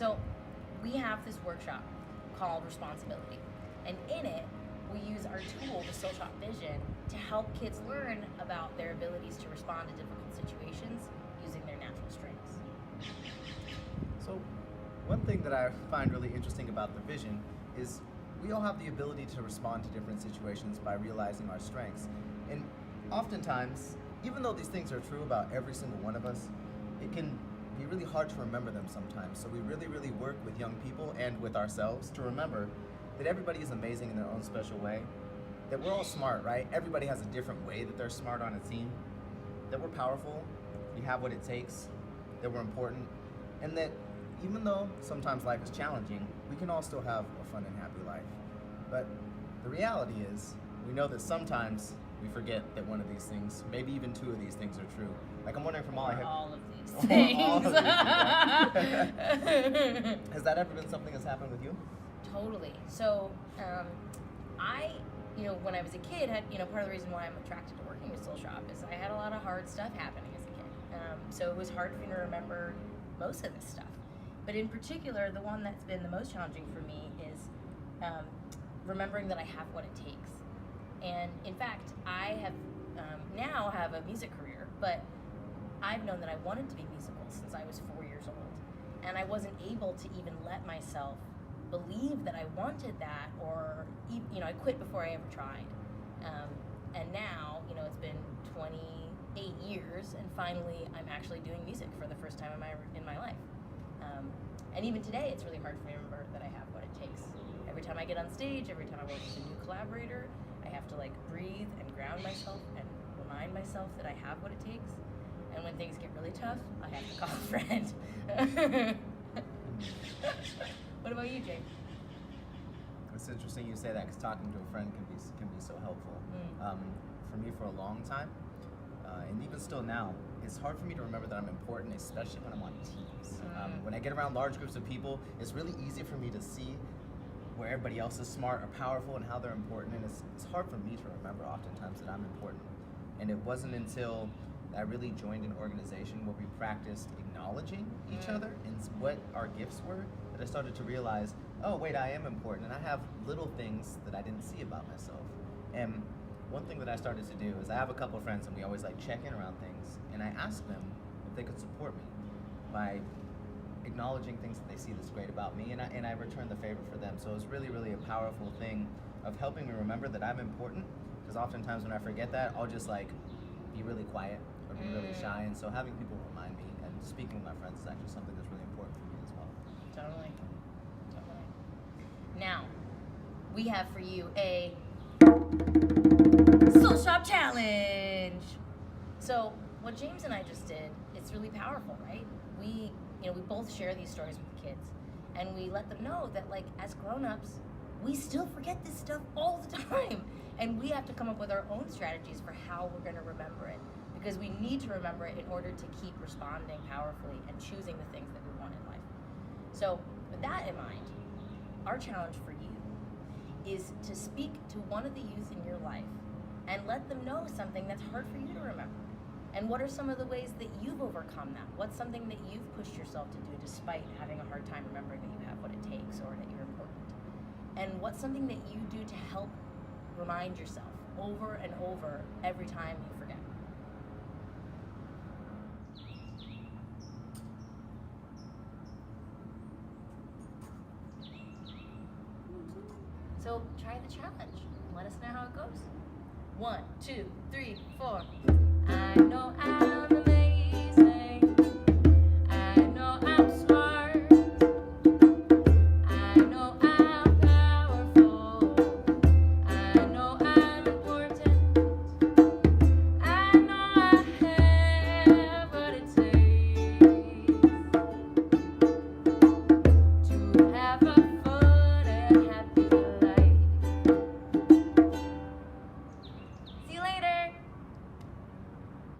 So we have this workshop called Responsibility. And in it, we use our tool, the Shoppe Vision, to help kids learn about their abilities to respond to difficult situations using their natural strengths. So one thing that I find really interesting about the vision is we all have the ability to respond to different situations by realizing our strengths. And oftentimes, even though these things are true about every single one of us, it can be really hard to remember them sometimes. So we really work with young people and with ourselves to remember that everybody is amazing in their own special way, that we're all smart, right? Everybody has a different way that they're smart on a team, that we're powerful, we have what it takes, that we're important, and that even though sometimes life is challenging, we can all still have a fun and happy life. But the reality is, we know that sometimes we forget that one of these things, maybe even two of these things are true. Like I'm wondering from all of these things. all of these, Has that ever been something that's happened with you? Totally. So, when I was a kid, part of the reason why I'm attracted to working with Shoppe is I had a lot of hard stuff happening as a kid. So it was hard for me to remember most of this stuff. But in particular, the one that's been the most challenging for me is remembering that I have what it takes. And in fact, I have now have a music career, but I've known that I wanted to be musical since I was 4 years old. And I wasn't able to even let myself believe that I wanted that, or I quit before I ever tried. And now, it's been 28 years, and finally I'm actually doing music for the first time in my life. And even today, it's really hard for me to remember that I have what it takes. Every time I get on stage, every time I work with a new collaborator, I have to breathe and ground myself and remind myself that I have what it takes. And when things get really tough, I have to call a friend. What about you, Jake? It's interesting you say that, because talking to a friend can be so helpful. For me, for a long time, and even still now, it's hard for me to remember that I'm important, especially when I'm on teams. When I get around large groups of people, it's really easy for me to see where everybody else is smart or powerful and how they're important, and it's hard for me to remember oftentimes that I'm important. And it wasn't until I really joined an organization where we practiced acknowledging each other and what our gifts were, that I started to realize, oh wait, I am important, and I have little things that I didn't see about myself. And one thing that I started to do is I have a couple of friends, and we always check in around things, and I ask them if they could support me by acknowledging things that they see that's great about me, and I return the favor for them. So it's really a powerful thing of helping me remember that I'm important, because oftentimes when I forget that, I'll just be really quiet or be really shy, and so having people remind me and speaking with my friends is actually something that's really important for me as well. Totally. Now, we have for you a Shoppe Challenge. So what James and I just did, it's really powerful, right? We both share these stories with the kids, and we let them know that as grown-ups, we still forget this stuff all the time, and we have to come up with our own strategies for how we're going to remember it, because we need to remember it in order to keep responding powerfully and choosing the things that we want in life. So with that in mind, our challenge for you is to speak to one of the youth in your life and let them know something that's hard for you to remember. And what are some of the ways that you've overcome that? What's something that you've pushed yourself to do despite having a hard time remembering that you have what it takes or that you're important? And what's something that you do to help remind yourself over and over every time you forget? So try the challenge. Let us know how it goes. 1, 2, 3, 4. I know I'm